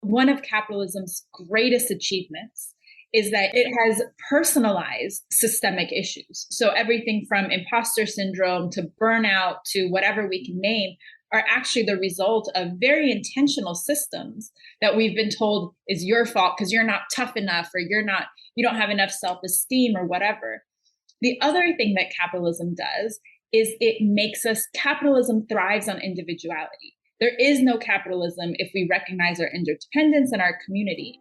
one of capitalism's greatest achievements is that it has personalized systemic issues. So everything from imposter syndrome to burnout to whatever we can name are actually the result of very intentional systems that we've been told is your fault because you're not tough enough or you don't have enough self-esteem or whatever. The other thing that capitalism does is capitalism thrives on individuality. There is no capitalism if we recognize our interdependence and our community.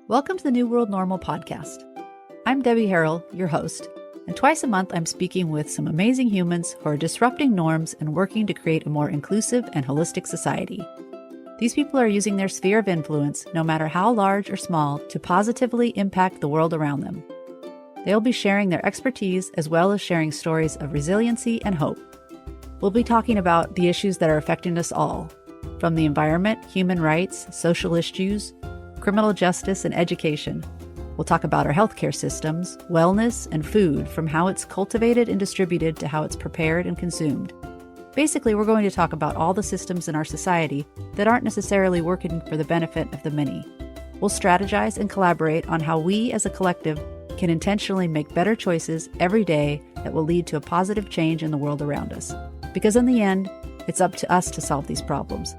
Welcome to the New World Normal podcast. I'm Debbie Harrell, your host, and twice a month I'm speaking with some amazing humans who are disrupting norms and working to create a more inclusive and holistic society. These people are using their sphere of influence, no matter how large or small, to positively impact the world around them. They'll be sharing their expertise as well as sharing stories of resiliency and hope. We'll be talking about the issues that are affecting us all, from the environment, human rights, social issues, criminal justice, and education. We'll talk about our healthcare systems, wellness, and food, from how it's cultivated and distributed to how it's prepared and consumed. Basically, we're going to talk about all the systems in our society that aren't necessarily working for the benefit of the many. We'll strategize and collaborate on how we as a collective can intentionally make better choices every day that will lead to a positive change in the world around us. Because in the end, it's up to us to solve these problems.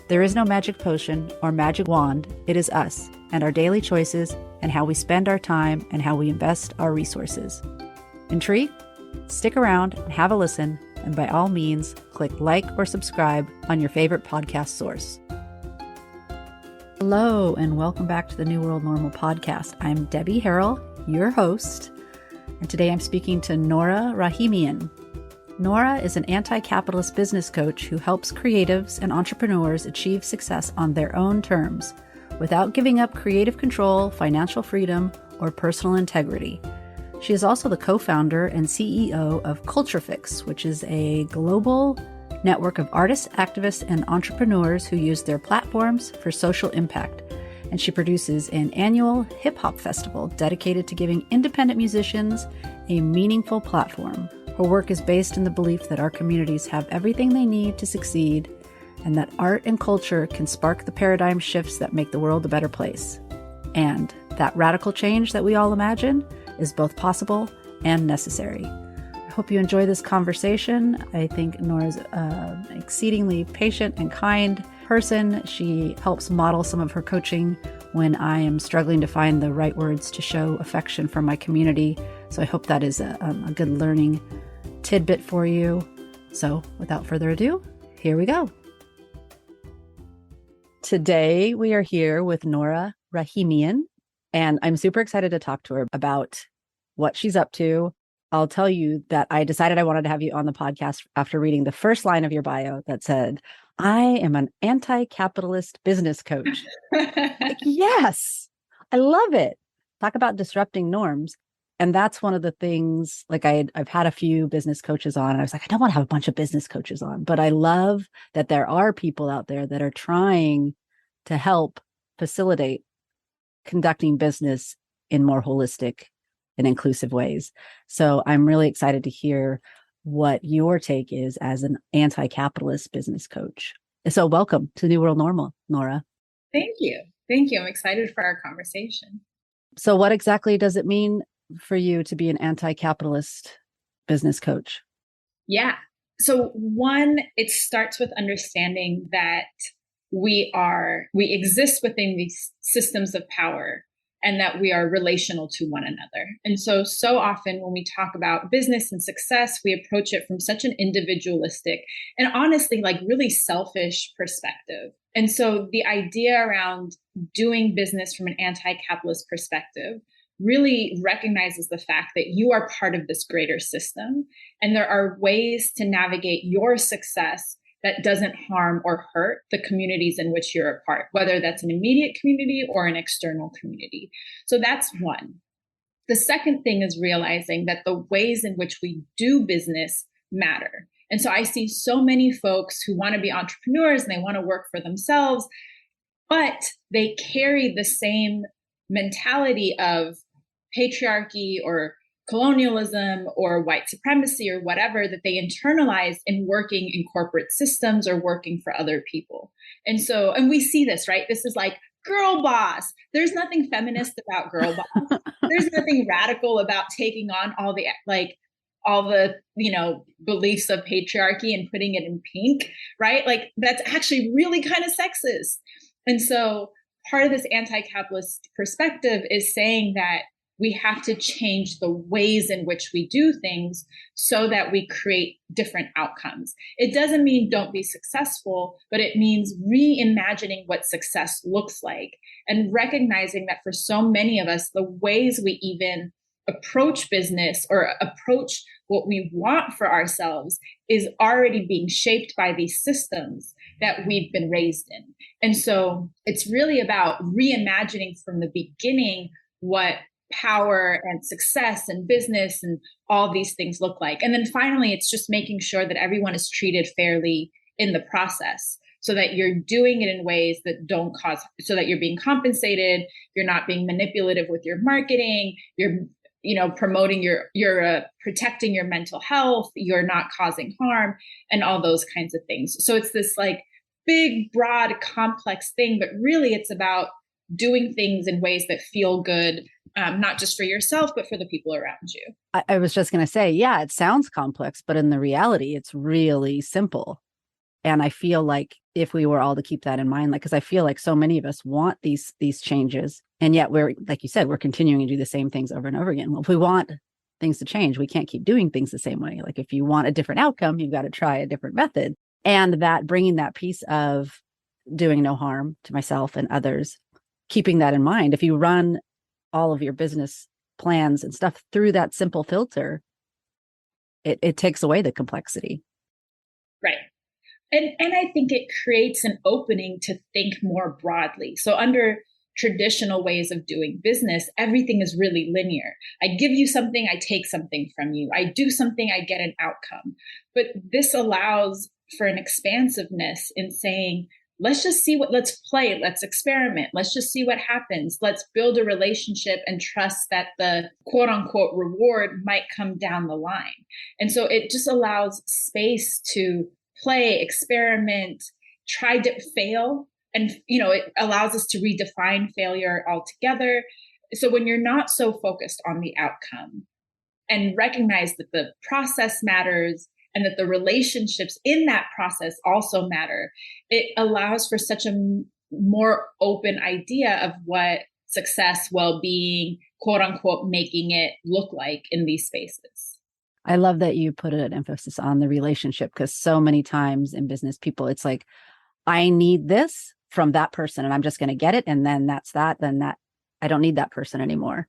There is no magic potion or magic wand. It is us and our daily choices and how we spend our time and how we invest our resources. Intrigued? Stick around and have a listen. And by all means, click like or subscribe on your favorite podcast source. Hello, and welcome back to the New World Normal podcast. I'm Debbie Harrell, your host, and today I'm speaking to Nora Rahimian. Nora is an anti-capitalist business coach who helps creatives and entrepreneurs achieve success on their own terms without giving up creative control, financial freedom, or personal integrity. She is also the co-founder and CEO of Culture Fix, which is a global network of artists, activists, and entrepreneurs who use their platforms for social impact. And she produces an annual hip-hop festival dedicated to giving independent musicians a meaningful platform. Her work is based in the belief that our communities have everything they need to succeed and that art and culture can spark the paradigm shifts that make the world a better place. And that radical change that we all imagine is both possible and necessary. I hope you enjoy this conversation. I think Nora's an exceedingly patient and kind person. She helps model some of her coaching when I am struggling to find the right words to show affection for my community. So I hope that is a good learning tidbit for you. So without further ado, here we go. Today we are here with Nora Rahimian, and I'm super excited to talk to her about what she's up to. I'll tell you that I decided I wanted to have you on the podcast after reading the first line of your bio that said, "I am an anti-capitalist business coach." Like, yes, I love it. Talk about disrupting norms. And that's one of the things, like I've had a few business coaches on, and I was like, I don't want to have a bunch of business coaches on, but I love that there are people out there that are trying to help facilitate conducting business in more holistic and inclusive ways. So I'm really excited to hear what your take is as an anti-capitalist business coach. So welcome to New World Normal, Nora. Thank you. Thank you. I'm excited for our conversation. So what exactly does it mean for you to be an anti-capitalist business coach? Yeah. So one, it starts with understanding that we exist within these systems of power and that we are relational to one another. And so often when we talk about business and success, we approach it from such an individualistic and honestly, like really selfish perspective. And so the idea around doing business from an anti-capitalist perspective really recognizes the fact that you are part of this greater system. And there are ways to navigate your success that doesn't harm or hurt the communities in which you're a part, whether that's an immediate community or an external community. So that's one. The second thing is realizing that the ways in which we do business matter. And so I see so many folks who want to be entrepreneurs and they want to work for themselves, but they carry the same mentality of patriarchy or colonialism or white supremacy or whatever that they internalize in working in corporate systems or working for other people. And we see this, right? This is like girl boss. There's nothing feminist about girl boss. There's nothing radical about taking on all the beliefs of patriarchy and putting it in pink, right? Like that's actually really kind of sexist. And so part of this anti-capitalist perspective is saying that we have to change the ways in which we do things so that we create different outcomes. It doesn't mean don't be successful, but it means reimagining what success looks like and recognizing that for so many of us, the ways we even approach business or approach what we want for ourselves is already being shaped by these systems that we've been raised in. And so it's really about reimagining from the beginning what power and success and business and all these things look like. And then finally, it's just making sure that everyone is treated fairly in the process so that you're doing it in ways that don't cause, so that you're being compensated, you're not being manipulative with your marketing, you're promoting you're protecting your mental health, you're not causing harm and all those kinds of things. So it's this like big, broad, complex thing, but really it's about doing things in ways that feel good, not just for yourself, but for the people around you. I was just going to say, yeah, it sounds complex, but in the reality, it's really simple. And I feel like if we were all to keep that in mind, like, because I feel like so many of us want these changes, and yet we're, like you said, we're continuing to do the same things over and over again. Well, if we want things to change, we can't keep doing things the same way. Like if you want a different outcome, you've got to try a different method. And that bringing that piece of doing no harm to myself and others, keeping that in mind. If you run all of your business plans and stuff through that simple filter, it takes away the complexity. Right. And I think it creates an opening to think more broadly. So under traditional ways of doing business, everything is really linear. I give you something, I take something from you. I do something, I get an outcome. But this allows for an expansiveness in saying, let's just see let's play, let's experiment, let's just see what happens. Let's build a relationship and trust that the quote unquote reward might come down the line. And so it just allows space to play, experiment, try to fail. And, it allows us to redefine failure altogether. So when you're not so focused on the outcome and recognize that the process matters and that the relationships in that process also matter, it allows for such a more open idea of what success, well-being, quote unquote, making it look like in these spaces. I love that you put an emphasis on the relationship, because so many times in business, people, it's like, I need this from that person and I'm just going to get it. And then that's that. Then that I don't need that person anymore.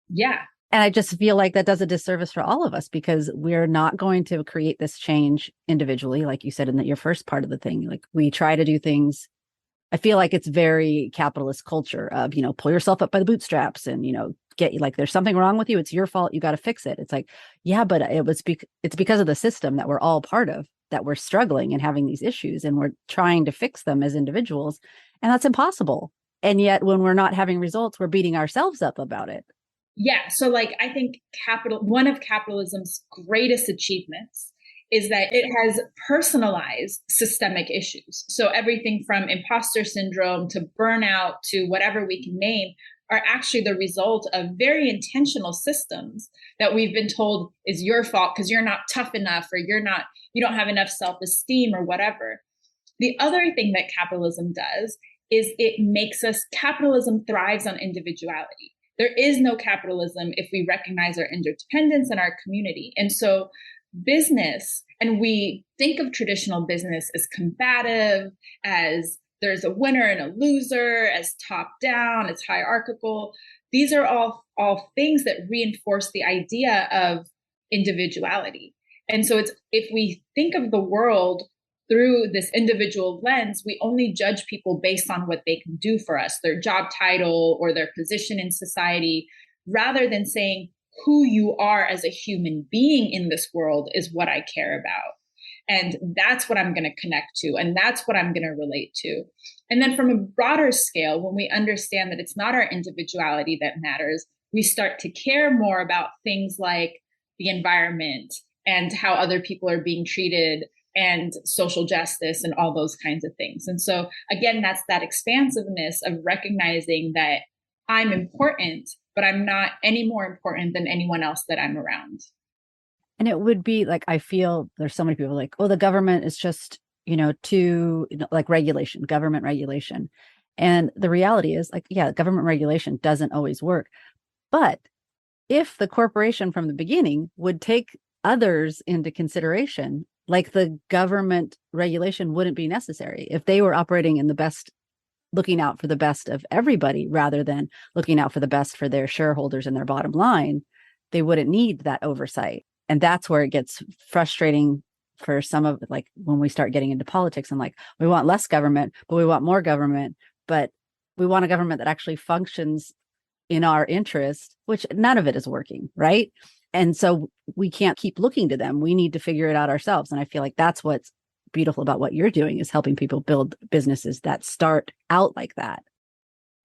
Yeah. And I just feel like that does a disservice for all of us, because we're not going to create this change individually. Like you said in your first part of the thing, like we try to do things. I feel like it's very capitalist culture of, pull yourself up by the bootstraps and, get like, there's something wrong with you. It's your fault. You got to fix it. It's like, yeah, but it's because of the system that we're all part of, that we're struggling and having these issues, and we're trying to fix them as individuals. And that's impossible. And yet when we're not having results, we're beating ourselves up about it. Yeah. So I think one of capitalism's greatest achievements is that it has personalized systemic issues. So everything from imposter syndrome to burnout to whatever we can name are actually the result of very intentional systems that we've been told is your fault because you're not tough enough, or you don't have enough self-esteem or whatever. The other thing that capitalism does is capitalism thrives on individuality. There is no capitalism if we recognize our interdependence and our community. And so business, and we think of traditional business as combative, as there's a winner and a loser, as top down, as hierarchical. These are all things that reinforce the idea of individuality. And so if we think of the world through this individual lens, we only judge people based on what they can do for us, their job title or their position in society, rather than saying who you are as a human being in this world is what I care about. And that's what I'm going to connect to. And that's what I'm going to relate to. And then from a broader scale, when we understand that it's not our individuality that matters, we start to care more about things like the environment and how other people are being treated and social justice and all those kinds of things. And so again, that's that expansiveness of recognizing that I'm important, but I'm not any more important than anyone else that I'm around. And it would be like, I feel there's so many people like, oh, the government is just, too, like regulation, government regulation. And the reality is like, yeah, government regulation doesn't always work. But if the corporation from the beginning would take others into consideration, like the government regulation wouldn't be necessary if they were operating in the best, looking out for the best of everybody rather than looking out for the best for their shareholders and their bottom line. They wouldn't need that oversight. And that's where it gets frustrating for some of, like, when we start getting into politics and like, we want less government, but we want more government, but we want a government that actually functions in our interest, which none of it is working, right? And so we can't keep looking to them. We need to figure it out ourselves. And I feel like that's what's beautiful about what you're doing, is helping people build businesses that start out like that.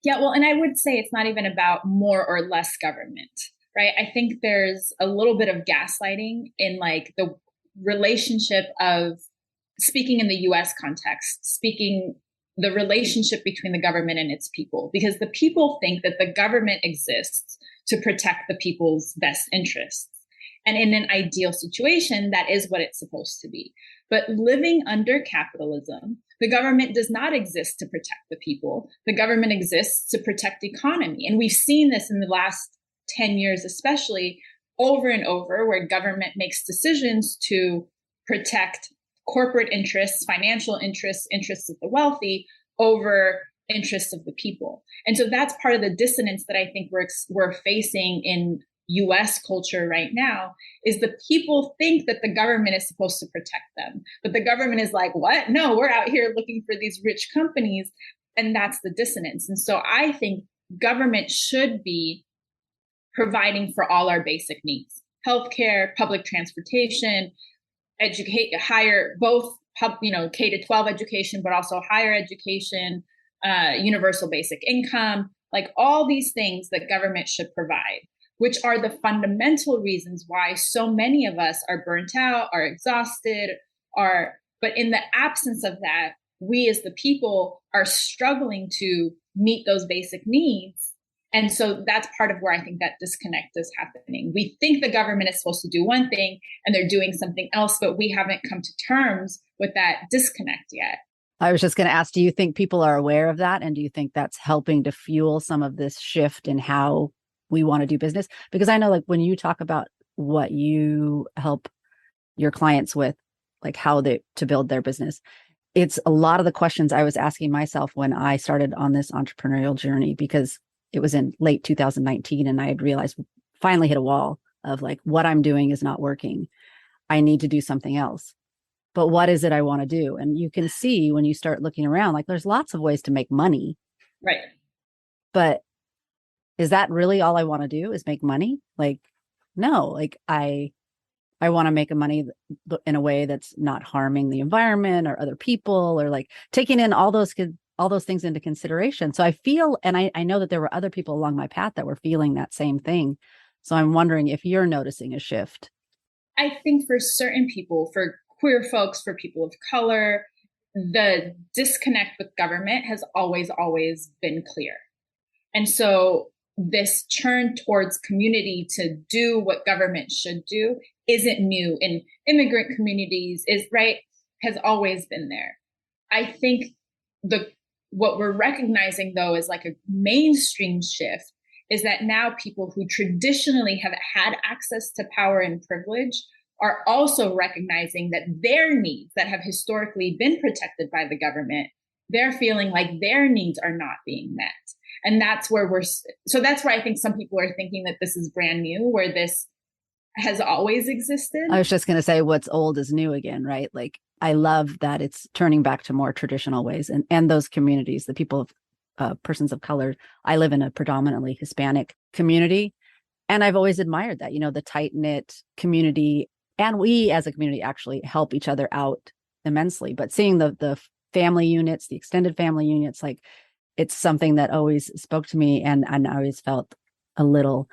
Yeah, well, and I would say it's not even about more or less government, right? I think there's a little bit of gaslighting in like the relationship of, speaking in the US context, speaking the relationship between the government and its people, because the people think that the government exists to protect the people's best interests. And in an ideal situation, that is what it's supposed to be. But living under capitalism, the government does not exist to protect the people. The government exists to protect the economy. And we've seen this in the last 10 years, especially over and over, where government makes decisions to protect corporate interests, financial interests, interests of the wealthy over interests of the people. And so that's part of the dissonance that I think we're facing in US culture right now, is the people think that the government is supposed to protect them. But the government is like, what? No, we're out here looking for these rich companies. And that's the dissonance. And so I think government should be providing for all our basic needs: healthcare, public transportation, educate, higher, both K to 12 education, but also higher education, universal basic income, like all these things that government should provide, which are the fundamental reasons why so many of us are burnt out, are exhausted, but in the absence of that, we as the people are struggling to meet those basic needs. And so that's part of where I think that disconnect is happening. We think the government is supposed to do one thing and they're doing something else, but we haven't come to terms with that disconnect yet. I was just going to ask, do you think people are aware of that? And do you think that's helping to fuel some of this shift in how we want to do business? Because I know, like, when you talk about what you help your clients with, like to build their business, it's a lot of the questions I was asking myself when I started on this entrepreneurial journey, because it was in late 2019 and I had realized, finally hit a wall of like, what I'm doing is not working. I need to do something else. But what is it I want to do? And you can see when you start looking around, like, there's lots of ways to make money. Right. But is that really all I want to do, is make money? Like, no, like I want to make money in a way that's not harming the environment or other people, or like taking in all those things into consideration. So I feel, and I know that there were other people along my path that were feeling that same thing. So I'm wondering if you're noticing a shift. I think for certain people, for queer folks, for people of color, the disconnect with government has always been clear. And so this turn towards community to do what government should do isn't new in immigrant communities, has always been there. I think what we're recognizing, though, is like a mainstream shift, is that now people who traditionally have had access to power and privilege are also recognizing that their needs that have historically been protected by the government, they're feeling like their needs are not being met. And that's where that's why I think some people are thinking that this is brand new, where this has always existed. I was just going to say, what's old is new again, right? Like, I love that it's turning back to more traditional ways, and those communities, the people of persons of color. I live in a predominantly Hispanic community, and I've always admired that, the tight knit community. And we as a community actually help each other out immensely. But seeing the family units, the extended family units, like, it's something that always spoke to me. And I always felt a little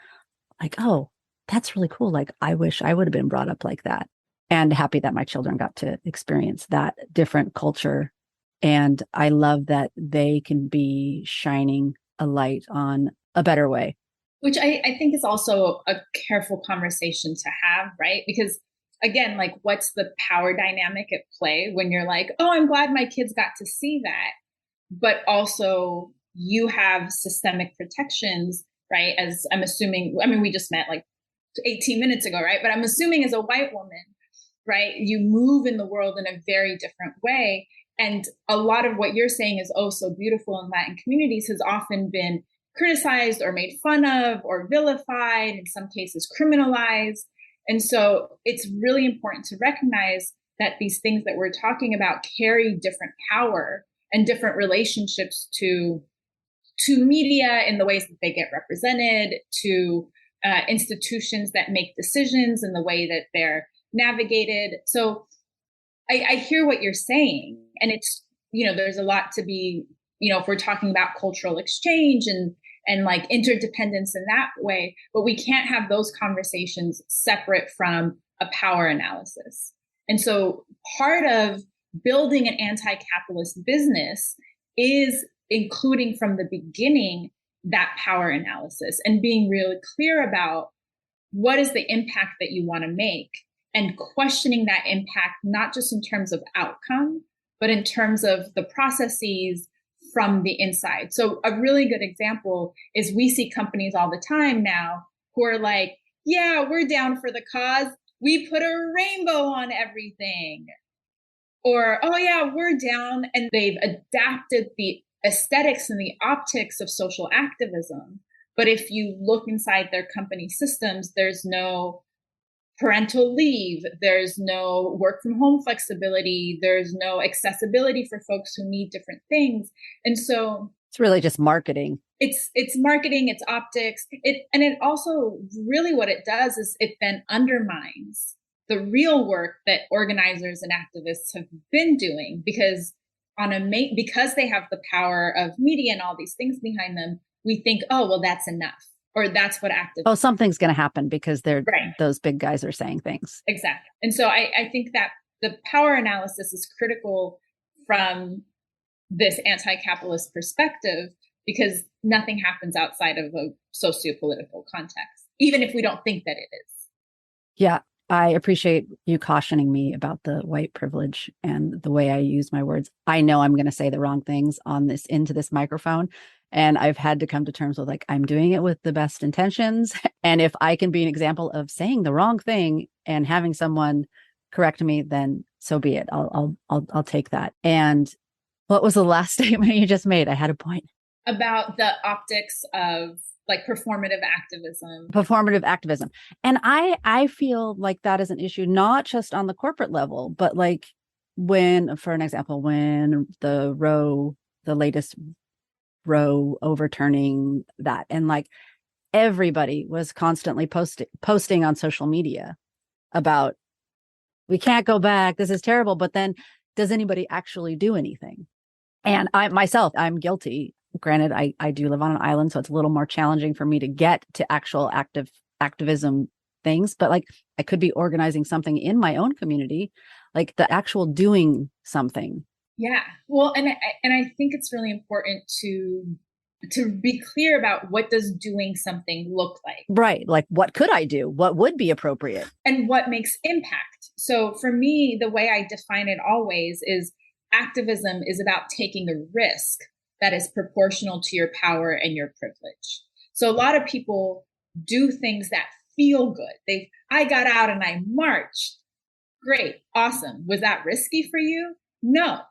like, oh, that's really cool. Like, I wish I would have been brought up like that. And happy that my children got to experience that different culture. And I love that they can be shining a light on a better way. Which I think is also a careful conversation to have, right? Because again, like what's the power dynamic at play when you're like, oh, I'm glad my kids got to see that. But also you have systemic protections, right? As I'm assuming, I mean, we just met like 18 minutes ago, right? But I'm assuming as a white woman, right, you move in the world in a very different way. And a lot of what you're saying is oh so beautiful in Latin communities has often been criticized or made fun of or vilified, in some cases criminalized. And so it's really important to recognize that these things that we're talking about carry different power and different relationships to media in the ways that they get represented, to institutions that make decisions and the way that they're navigated. So I hear what you're saying, and it's, you know, there's a lot to be, you know, if we're talking about cultural exchange and like interdependence in that way, but we can't have those conversations separate from a power analysis. And so part of building an anti-capitalist business is including from the beginning that power analysis and being really clear about what is the impact that you want to make, and questioning that impact, not just in terms of outcome, but in terms of the processes from the inside. So a really good example is we see companies all the time now who are like, yeah, we're down for the cause. We put a rainbow on everything. Or, oh yeah, we're down. And they've adapted the aesthetics and the optics of social activism. But if you look inside their company systems, there's no parental leave, there's no work from home flexibility, there's no accessibility for folks who need different things. And so it's really just marketing. It's marketing, it's optics. And it also really what it does is it then undermines the real work that organizers and activists have been doing, because because they have the power of media and all these things behind them, we think, oh, well, that's enough. Or that's what activists. Oh, something's going to happen because right. Those big guys are saying things. Exactly. And so I think that the power analysis is critical from this anti-capitalist perspective, because nothing happens outside of a socio-political context, even if we don't think that it is. Yeah, I appreciate you cautioning me about the white privilege and the way I use my words. I know I'm going to say the wrong things into this microphone. And I've had to come to terms with, like, I'm doing it with the best intentions. And if I can be an example of saying the wrong thing and having someone correct me, then so be it. I'll take that. And what was the last statement you just made? I had a point about the optics of like performative activism. And I feel like that is an issue, not just on the corporate level, but like for an example, when the latest Roe overturning that, and like everybody was constantly posting on social media about, we can't go back, this is terrible. But then does anybody actually do anything? And I'm guilty. Granted, I do live on an island, so it's a little more challenging for me to get to actual activism things, but like I could be organizing something in my own community, like the actual doing something. Yeah. Well, and I think it's really important to be clear about what does doing something look like. Right. Like, what could I do? What would be appropriate? And what makes impact? So for me, the way I define it always is activism is about taking a risk that is proportional to your power and your privilege. So a lot of people do things that feel good. I got out and I marched. Great. Awesome. Was that risky for you? No.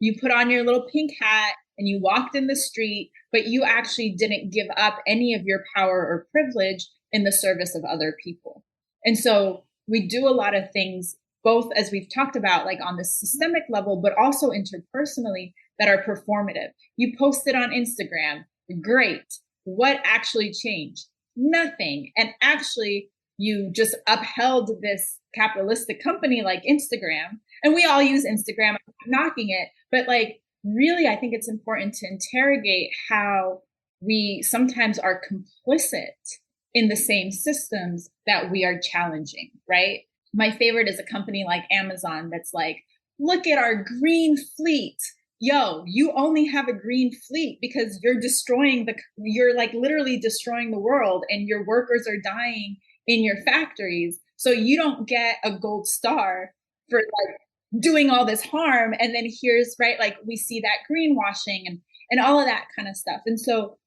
You put on your little pink hat and you walked in the street, but you actually didn't give up any of your power or privilege in the service of other people. And so we do a lot of things, both as we've talked about, like on the systemic level, but also interpersonally, that are performative. You posted on Instagram. Great. What actually changed? Nothing. And actually, you just upheld this capitalistic company like Instagram. And we all use Instagram. I'm not knocking it. But like, really, I think it's important to interrogate how we sometimes are complicit in the same systems that we are challenging, right? My favorite is a company like Amazon that's like, look at our green fleet. Yo, you only have a green fleet because you're like literally destroying the world, and your workers are dying in your factories. So you don't get a gold star for like doing all this harm. And then here's, right, like we see that greenwashing and all of that kind of stuff. And so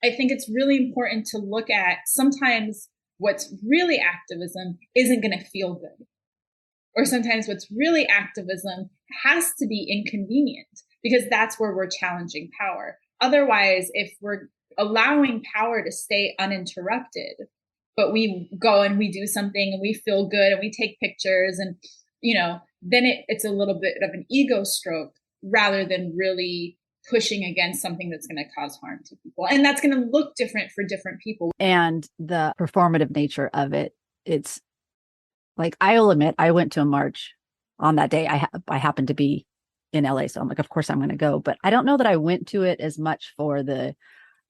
I think it's really important to look at sometimes what's really activism isn't going to feel good. Or sometimes what's really activism has to be inconvenient because that's where we're challenging power. Otherwise, if we're allowing power to stay uninterrupted, but we go and we do something and we feel good and we take pictures and, then it's a little bit of an ego stroke rather than really pushing against something that's going to cause harm to people. And that's going to look different for different people. And the performative nature of it, it's like, I'll admit, I went to a march on that day. I happened to be in LA. So I'm like, of course I'm going to go, but I don't know that I went to it as much for the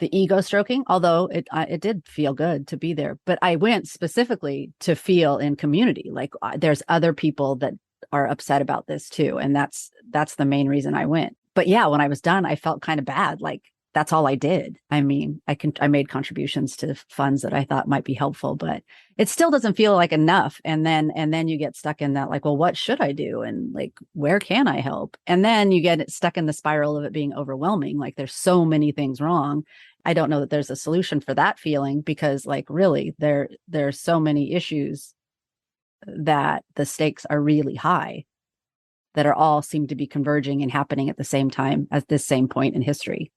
ego stroking, although it did feel good to be there. But I went specifically to feel in community. Like there's other people that are upset about this too. And that's the main reason I went. But yeah, when I was done, I felt kind of bad. Like that's all I did. I mean, I made contributions to funds that I thought might be helpful, but it still doesn't feel like enough. And then you get stuck in that, like, well, what should I do? And like, where can I help? And then you get stuck in the spiral of it being overwhelming. Like there's so many things wrong. I don't know that there's a solution for that feeling because like, really, there's so many issues that the stakes are really high that are all seem to be converging and happening at the same time at this same point in history.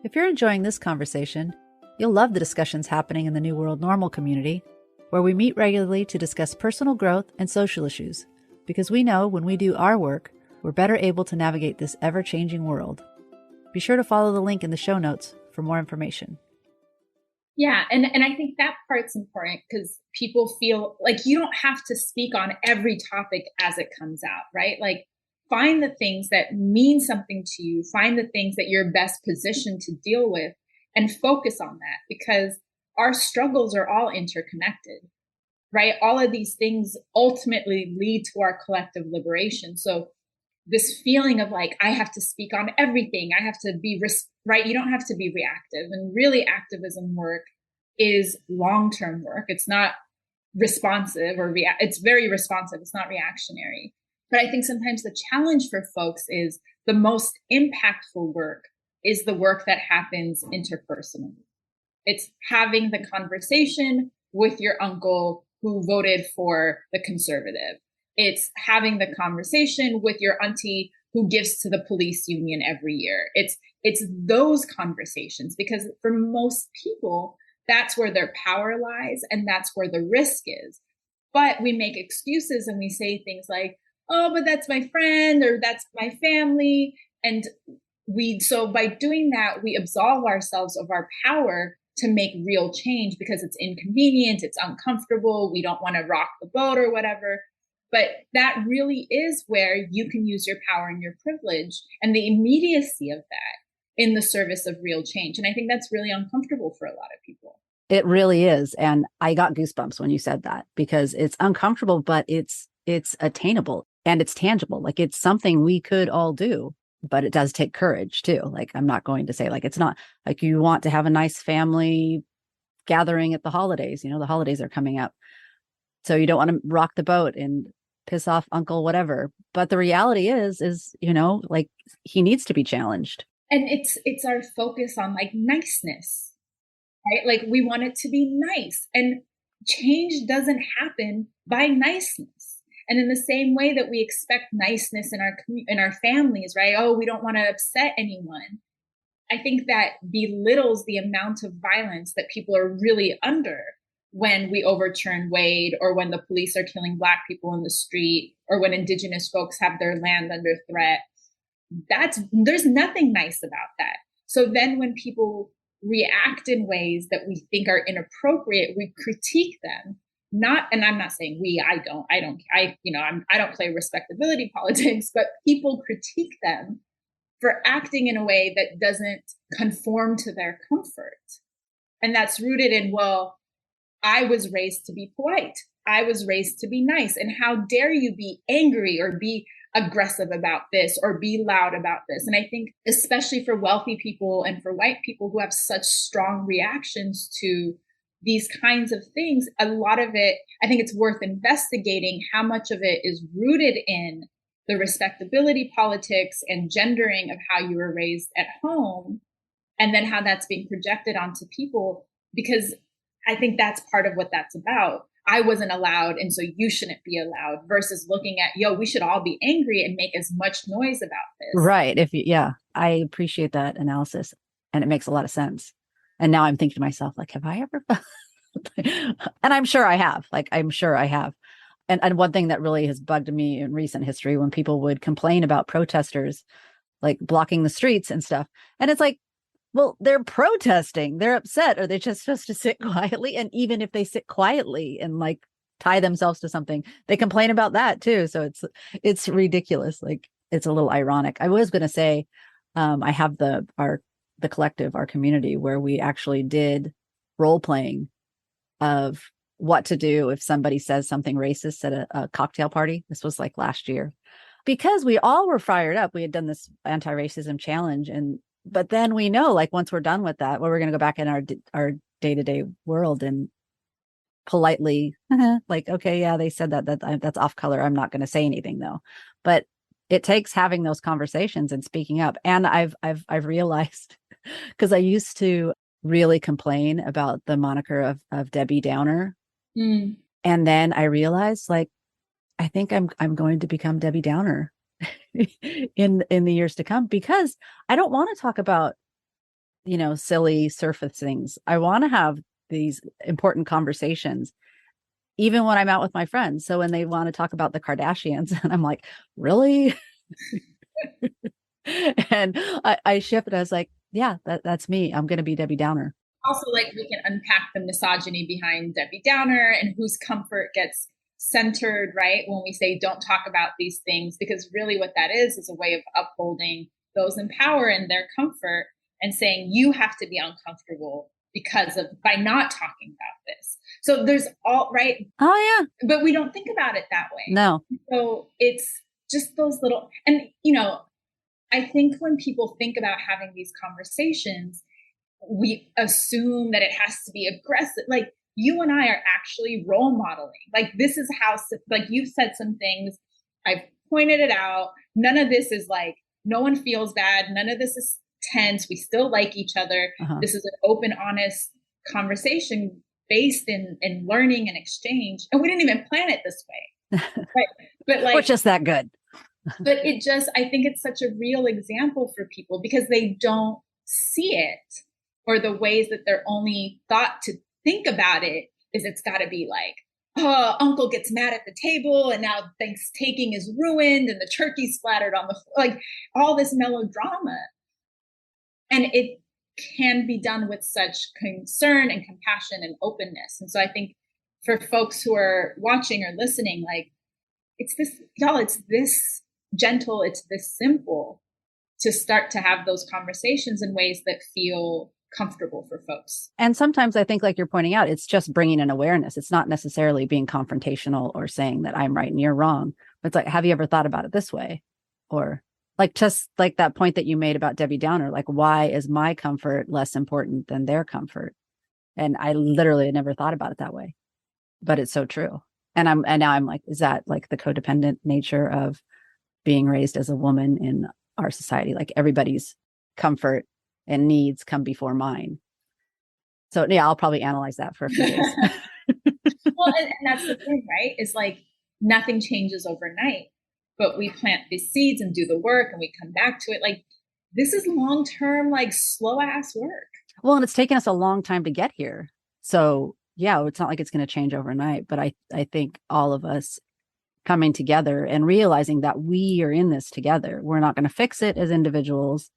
If you're enjoying this conversation, you'll love the discussions happening in the New World Normal community, where we meet regularly to discuss personal growth and social issues, because we know when we do our work, we're better able to navigate this ever-changing world. Be sure to follow the link in the show notes for more information. Yeah, and I think that part's important because people feel like you don't have to speak on every topic as it comes out, right? Like find the things that mean something to you, find the things that you're best positioned to deal with and focus on that because our struggles are all interconnected, right? All of these things ultimately lead to our collective liberation. So this feeling of like, I have to speak on everything. I have to be, right? You don't have to be reactive. And really activism work is long-term work. It's not responsive or it's very responsive. It's not reactionary. But I think sometimes the challenge for folks is the most impactful work is the work that happens interpersonally. It's having the conversation with your uncle who voted for the conservative. It's having the conversation with your auntie who gives to the police union every year. It's those conversations because for most people, that's where their power lies and that's where the risk is. But we make excuses and we say things like, oh, but that's my friend or that's my family. And so by doing that, we absolve ourselves of our power to make real change because it's inconvenient, it's uncomfortable, we don't want to rock the boat or whatever. But that really is where you can use your power and your privilege and the immediacy of that in the service of real change. And I think that's really uncomfortable for a lot of people. It really is. And I got goosebumps when you said that because it's uncomfortable, but it's attainable and it's tangible. Like it's something we could all do, but it does take courage too. Like I'm not going to say like, it's not like you want to have a nice family gathering at the holidays, the holidays are coming up. So you don't want to rock the boat and piss off uncle, whatever. But the reality is, like he needs to be challenged. And it's our focus on like niceness, right? Like we want it to be nice and change doesn't happen by niceness. And in the same way that we expect niceness in our families, right? Oh, we don't want to upset anyone. I think that belittles the amount of violence that people are really under when we overturn Wade or when the police are killing Black people in the street or when Indigenous folks have their land under threat. There's nothing nice about that. So then when people react in ways that we think are inappropriate, we critique them. And I'm not saying I don't play respectability politics, but people critique them for acting in a way that doesn't conform to their comfort. And that's rooted in, well, I was raised to be polite. I was raised to be nice. And how dare you be angry or be aggressive about this or be loud about this? And I think especially for wealthy people and for white people who have such strong reactions to these kinds of things, a lot of it, I think it's worth investigating how much of it is rooted in the respectability politics and gendering of how you were raised at home, and then how that's being projected onto people, because I think that's part of what that's about. I wasn't allowed, and so you shouldn't be allowed, versus looking at, yo, we should all be angry and make as much noise about this. Right. Yeah, I appreciate that analysis, and it makes a lot of sense. And now I'm thinking to myself, like, have I ever? And I'm sure I have. And one thing that really has bugged me in recent history, when people would complain about protesters, like blocking the streets and stuff. And it's like, well, they're protesting, they're upset. Are they just supposed to sit quietly? And even if they sit quietly and like tie themselves to something, they complain about that too. So it's ridiculous. Like, it's a little ironic. I was going to say, I have the collective, our community, where we actually did role playing of what to do if somebody says something racist at a cocktail party. This was like last year, because we all were fired up. We had done this anti-racism challenge, but then we know, like, once we're done with that, we're going to go back in our day-to-day world and politely, like, okay, yeah, they said that's off color. I'm not going to say anything though. But it takes having those conversations and speaking up. And I've realized, because I used to really complain about the moniker of Debbie Downer. Mm. And then I realized, like, I think I'm going to become Debbie Downer in the years to come, because I don't want to talk about, silly surface things. I want to have these important conversations, even when I'm out with my friends. So when they want to talk about the Kardashians, and I'm like, really? And I shift. I was like, yeah, that's me. I'm going to be Debbie Downer. Also, like, we can unpack the misogyny behind Debbie Downer and whose comfort gets centered, right? When we say don't talk about these things, because really what that is a way of upholding those in power and their comfort, and saying you have to be uncomfortable by not talking about this. So there's all, right? Oh yeah. But we don't think about it that way. No. So it's just those little, and I think when people think about having these conversations, we assume that it has to be aggressive. Like, you and I are actually role modeling. Like, this is how, like, you've said some things, I've pointed it out. None of this is like, no one feels bad. None of this is tense. We still like each other. Uh-huh. This is an open, honest conversation based in learning and exchange. And we didn't even plan it this way. Right? But like, we're just that good. But I think it's such a real example for people, because they don't see it, or the ways that they're only thought to think about it is it's got to be like, oh, uncle gets mad at the table and now Thanksgiving is ruined and the turkey splattered on the floor, like all this melodrama. And it can be done with such concern and compassion and openness. And so I think for folks who are watching or listening, like, it's this gentle, it's this simple, to start to have those conversations in ways that feel comfortable for folks. And sometimes I think, like you're pointing out, it's just bringing an awareness. It's not necessarily being confrontational or saying that I'm right and you're wrong. But it's like, have you ever thought about it this way? Or like, just like that point that you made about Debbie Downer, like, why is my comfort less important than their comfort? And I literally never thought about it that way, but it's so true. And now I'm like, is that like the codependent nature of being raised as a woman in our society? Like, everybody's comfort and needs come before mine. So yeah, I'll probably analyze that for a few days. Well, and that's the thing, right? Is like, nothing changes overnight, but we plant these seeds and do the work and we come back to it. Like, this is long-term, like, slow ass work. Well, and it's taken us a long time to get here. So yeah, it's not like it's going to change overnight, but I think all of us coming together and realizing that we are in this together. We're not going to fix it as individuals.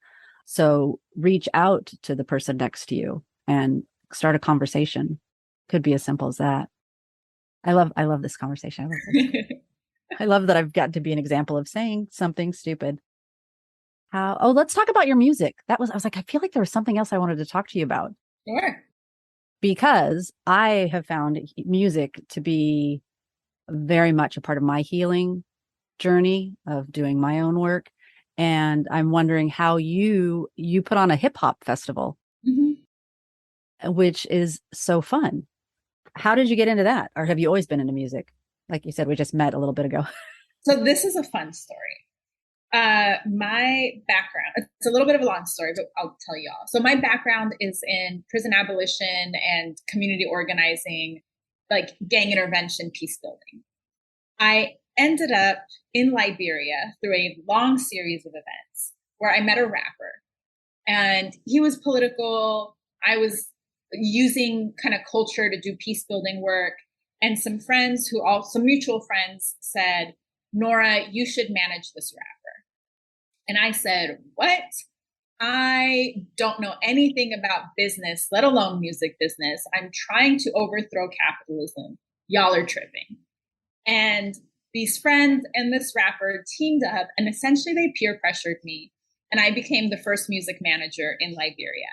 So reach out to the person next to you and start a conversation. Could be as simple as that. I love this conversation. I love that I've got to be an example of saying something stupid. Let's talk about your music. I was like, I feel like there was something else I wanted to talk to you about Sure. because I have found music to be very much a part of my healing journey of doing my own work. And I'm wondering how you put on a hip hop festival, Mm-hmm. which is so fun. How did you get into that? Or have you always been into music? Like you said, we just met a little bit ago. So this is a fun story. My background, it's a little bit of a long story, but I'll tell you all. So my background is in prison abolition and community organizing, like gang intervention, peace building. I ended up in Liberia through a long series of events where I met a rapper and he was political. I was using kind of culture to do peace building work. And some friends some mutual friends said, Nora, you should manage this rapper. And I said, what? I don't know anything about business, let alone music business. I'm trying to overthrow capitalism. Y'all are tripping. And these friends and this rapper teamed up and essentially they peer pressured me. And I became the first music manager in Liberia.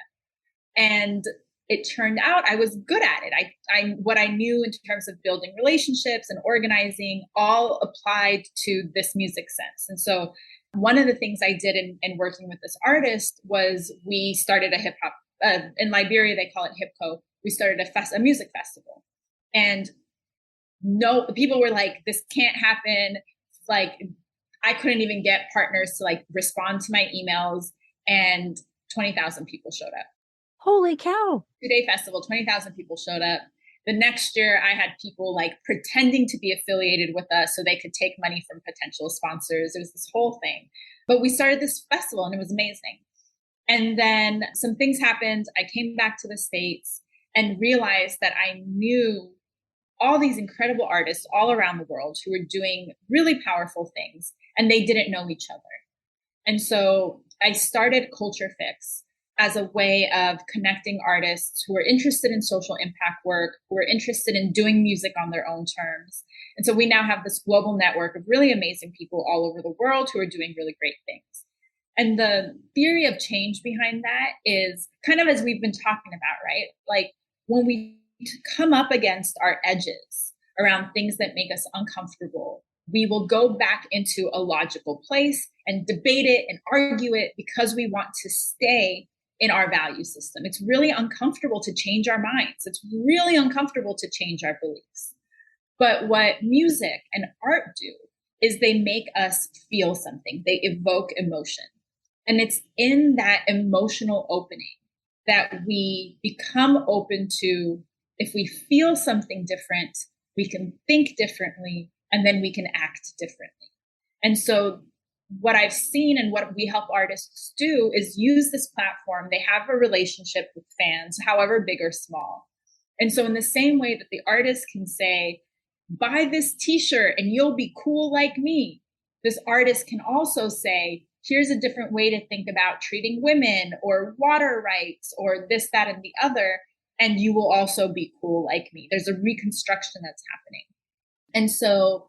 And it turned out I was good at it. I what I knew in terms of building relationships and organizing all applied to this music sense. And so one of the things I did in working with this artist was we started a hip hop, in Liberia, they call it HipCo. We started a music festival. And no, people were like, this can't happen. Like, I couldn't even get partners to like respond to my emails, and 20,000 people showed up. Holy cow. 2-day festival, 20,000 people showed up. The next year I had people like pretending to be affiliated with us so they could take money from potential sponsors. It was this whole thing. But we started this festival and it was amazing. And then some things happened. I came back to the States and realized that I knew all these incredible artists all around the world who were doing really powerful things, and they didn't know each other. And so I started Culture Fix as a way of connecting artists who are interested in social impact work, who are interested in doing music on their own terms. And so we now have this global network of really amazing people all over the world who are doing really great things. And the theory of change behind that is kind of as we've been talking about, right? Like when we come up against our edges around things that make us uncomfortable, we will go back into a logical place and debate it and argue it because we want to stay in our value system. It's really uncomfortable to change our minds. It's really uncomfortable to change our beliefs. But what music and art do is they make us feel something. They evoke emotion. And it's in that emotional opening that we become open to, if we feel something different, we can think differently, and then we can act differently. And so what I've seen and what we help artists do is use this platform. They have a relationship with fans, however big or small. And so in the same way that the artist can say, buy this t-shirt and you'll be cool like me, this artist can also say, here's a different way to think about treating women or water rights or this, that, and the other, and you will also be cool like me. There's a reconstruction that's happening. And so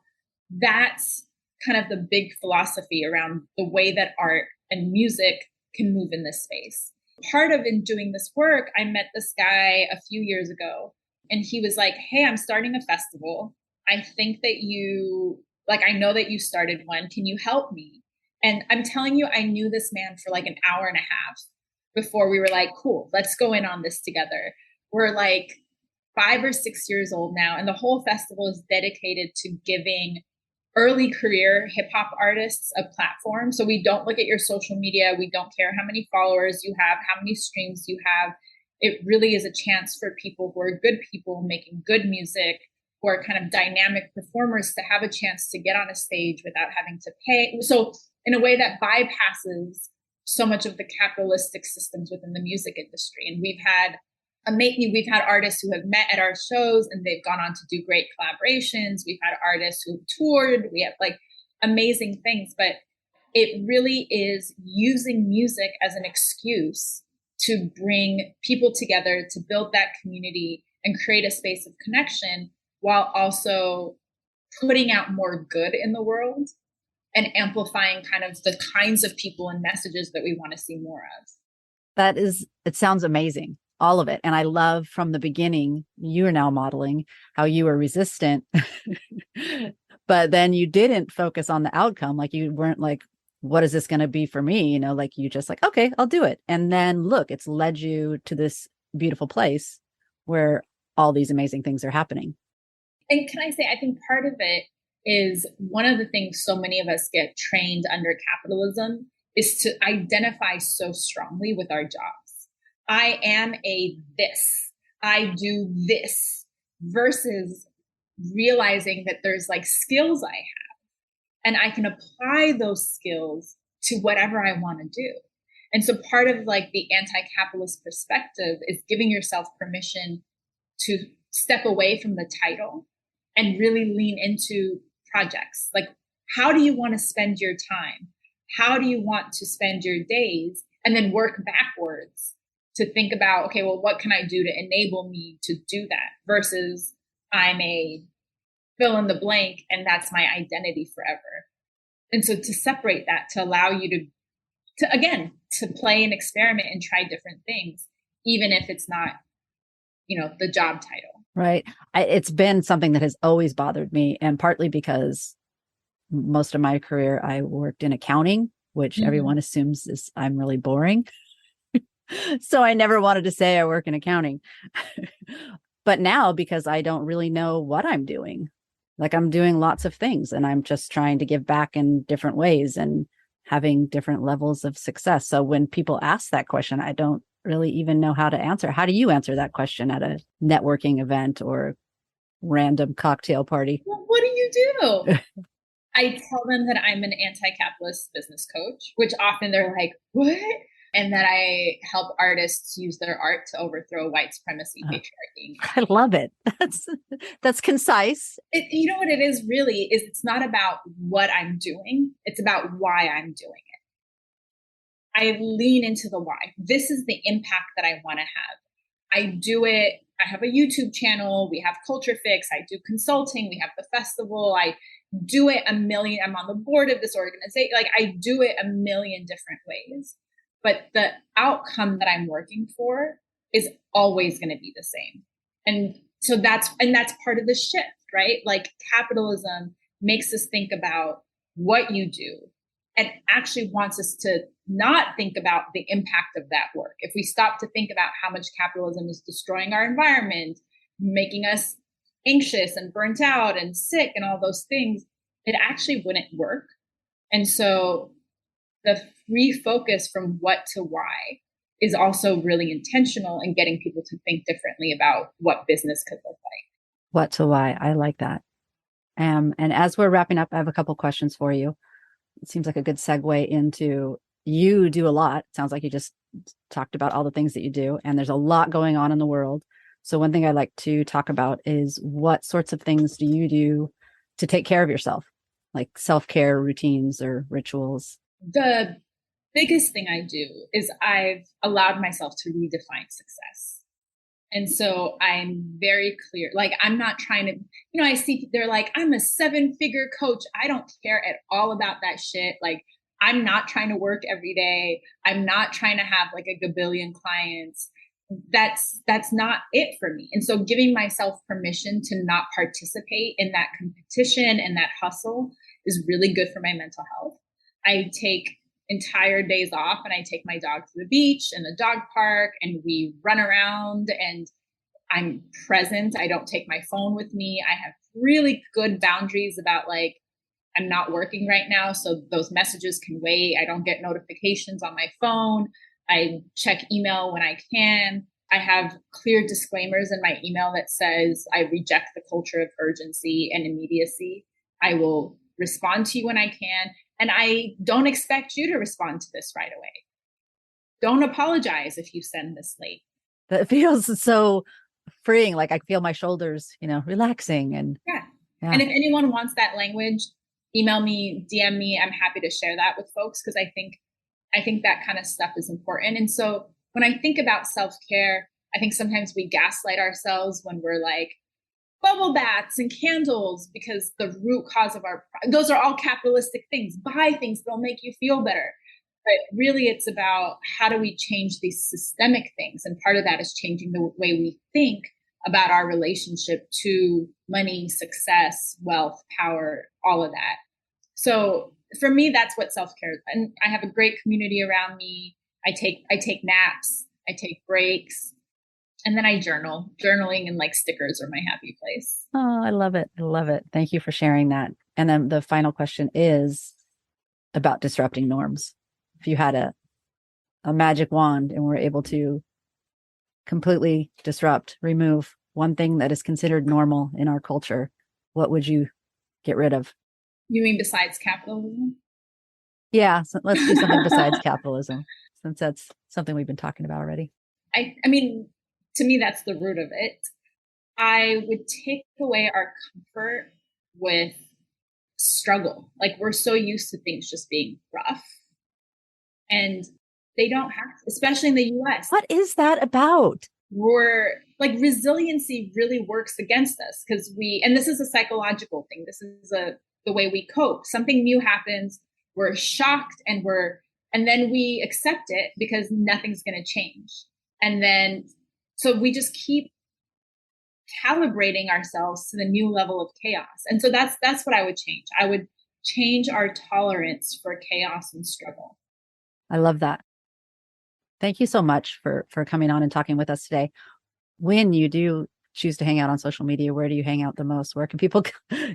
that's kind of the big philosophy around the way that art and music can move in this space. Part of in doing this work, I met this guy a few years ago, and he was like, hey, I'm starting a festival. I think that I know that you started one. Can you help me? And I'm telling you, I knew this man for like an hour and a half before we were like, cool, let's go in on this together. We're like 5 or 6 years old now, and the whole festival is dedicated to giving early career hip hop artists a platform. So we don't look at your social media. We don't care how many followers you have, how many streams you have. It really is a chance for people who are good people making good music, who are kind of dynamic performers, to have a chance to get on a stage without having to pay. So in a way that bypasses so much of the capitalistic systems within the music industry. And we've had artists who have met at our shows and they've gone on to do great collaborations. We've had artists who've toured. We have like amazing things, but it really is using music as an excuse to bring people together, to build that community and create a space of connection while also putting out more good in the world and amplifying kind of the kinds of people and messages that we want to see more of. It sounds amazing, all of it. And I love from the beginning, you are now modeling how you were resistant, but then you didn't focus on the outcome. Like you weren't like, what is this going to be for me? You know, like you just like, okay, I'll do it. And then look, it's led you to this beautiful place where all these amazing things are happening. And can I say, I think part of it is one of the things so many of us get trained under capitalism is to identify so strongly with our jobs. I am a this, I do this, versus realizing that there's like skills I have and I can apply those skills to whatever I want to do. And so part of like the anti-capitalist perspective is giving yourself permission to step away from the title and really lean into projects. Like, how do you want to spend your time? How do you want to spend your days? And then work backwards to think about, okay, well, what can I do to enable me to do that versus I'm a fill in the blank and that's my identity forever. And so to separate that, to allow you to again, to play and experiment and try different things, even if it's not, the job title. Right. It's been something that has always bothered me, and partly because most of my career I worked in accounting, which everyone assumes is I'm really boring. So I never wanted to say I work in accounting. But now, because I don't really know what I'm doing, like I'm doing lots of things and I'm just trying to give back in different ways and having different levels of success. So when people ask that question, I don't really even know how to answer. How do you answer that question at a networking event or random cocktail party? Well, what do you do? I tell them that I'm an anti-capitalist business coach, which often they're like, what? And that I help artists use their art to overthrow white supremacy, patriarchy. I love it. That's concise. You know what it is really is it's not about what I'm doing. It's about why I'm doing it. I lean into the why. This is the impact that I want to have. I do it. I have a YouTube channel. We have Culture Fix. I do consulting. We have the festival. I do it I'm on the board of this organization. Like I do it a million different ways. But the outcome that I'm working for is always going to be the same. And so that's part of the shift, right? Like capitalism makes us think about what you do and actually wants us to not think about the impact of that work. If we stop to think about how much capitalism is destroying our environment, making us anxious and burnt out and sick and all those things, it actually wouldn't work. And so the refocus from what to why is also really intentional in getting people to think differently about what business could look like. What to why. I like that. And as we're wrapping up, I have a couple questions for you. It seems like a good segue into you do a lot. It sounds like you just talked about all the things that you do, and there's a lot going on in the world. So one thing I like to talk about is what sorts of things do you do to take care of yourself, like self-care routines or rituals? The biggest thing I do is I've allowed myself to redefine success. And so I'm very clear, like, I'm not trying to, I see they're like, I'm a 7-figure coach. I don't care at all about that shit. Like, I'm not trying to work every day. I'm not trying to have like a gabillion clients. That's not it for me. And so giving myself permission to not participate in that competition and that hustle is really good for my mental health. I take entire days off and I take my dog to the beach and the dog park and we run around and I'm present. I don't take my phone with me. I have really good boundaries about like, I'm not working right now, so those messages can wait. I don't get notifications on my phone. I check email when I can. I have clear disclaimers in my email that says I reject the culture of urgency and immediacy. I will respond to you when I can. And I don't expect you to respond to this right away. Don't apologize if you send this late. That feels so freeing. Like I feel my shoulders, relaxing. And yeah. And if anyone wants that language, email me, DM me. I'm happy to share that with folks because I think that kind of stuff is important. And so when I think about self-care, I think sometimes we gaslight ourselves when we're like, bubble baths and candles because the root cause of those are all capitalistic things. Buy things that'll make you feel better. But really, it's about how do we change these systemic things? And part of that is changing the way we think about our relationship to money, success, wealth, power, all of that. So for me, that's what self-care is. And I have a great community around me. I take naps, I take breaks, and then I journal. Journaling and like stickers are my happy place. Oh, I love it. I love it. Thank you for sharing that. And then the final question is about disrupting norms. If you had a magic wand and were able to completely disrupt, remove one thing that is considered normal in our culture, what would you get rid of? You mean besides capitalism? Yeah, so let's do something besides capitalism, since that's something we've been talking about already. I mean, to me, that's the root of it. I would take away our comfort with struggle. Like, we're so used to things just being rough. And they don't have to, especially in the US. What is that about? We're like, resiliency really works against us because and this is a psychological thing. This is the way we cope. Something new happens, we're shocked, and then we accept it because nothing's going to change. And then, so we just keep calibrating ourselves to the new level of chaos. And so that's what I would change. I would change our tolerance for chaos and struggle. I love that. Thank you so much for coming on and talking with us today. When you do choose to hang out on social media, where do you hang out the most? Where can people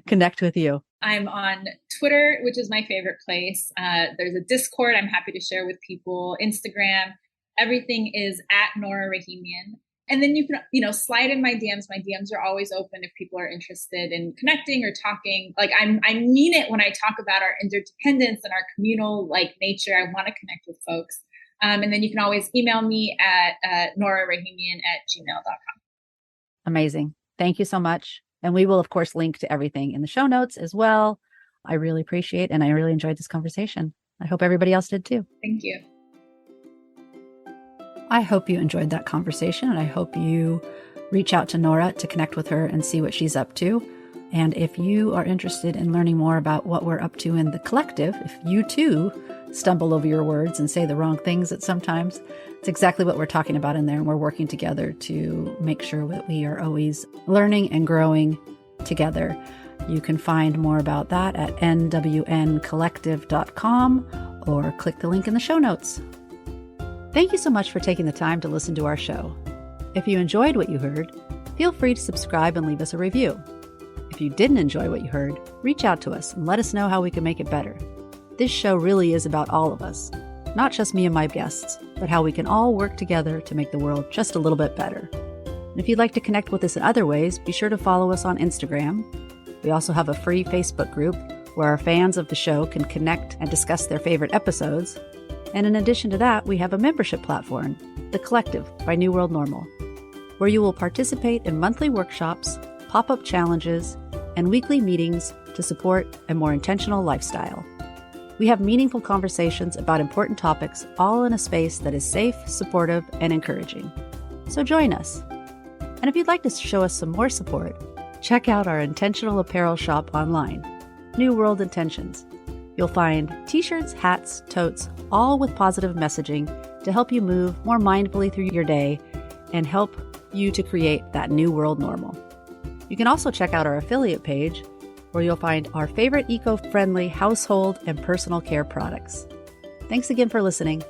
connect with you? I'm on Twitter, which is my favorite place. There's a Discord I'm happy to share with people. Instagram, everything is at Nora Rahimian. And then you can, slide in my DMs. My DMs are always open if people are interested in connecting or talking. Like, I mean it when I talk about our interdependence and our communal nature. I want to connect with folks. And then you can always email me at norarahimian@gmail.com. Amazing. Thank you so much. And we will, of course, link to everything in the show notes as well. I really appreciate and I really enjoyed this conversation. I hope everybody else did too. Thank you. I hope you enjoyed that conversation, and I hope you reach out to Nora to connect with her and see what she's up to. And if you are interested in learning more about what we're up to in the collective, if you too stumble over your words and say the wrong things at sometimes, it's exactly what we're talking about in there. And we're working together to make sure that we are always learning and growing together. You can find more about that at nwncollective.com or click the link in the show notes. Thank you so much for taking the time to listen to our show. If you enjoyed what you heard, feel free to subscribe and leave us a review. If you didn't enjoy what you heard, reach out to us and let us know how we can make it better. This show really is about all of us, not just me and my guests, but how we can all work together to make the world just a little bit better. And if you'd like to connect with us in other ways, be sure to follow us on Instagram. We also have a free Facebook group where our fans of the show can connect and discuss their favorite episodes. And in addition to that, we have a membership platform, The Collective by New World Normal, where you will participate in monthly workshops, pop-up challenges, and weekly meetings to support a more intentional lifestyle. We have meaningful conversations about important topics, all in a space that is safe, supportive, and encouraging. So join us. And if you'd like to show us some more support, check out our intentional apparel shop online, New World Intentions. You'll find t-shirts, hats, totes, all with positive messaging to help you move more mindfully through your day and help you to create that new world normal. You can also check out our affiliate page where you'll find our favorite eco-friendly household and personal care products. Thanks again for listening.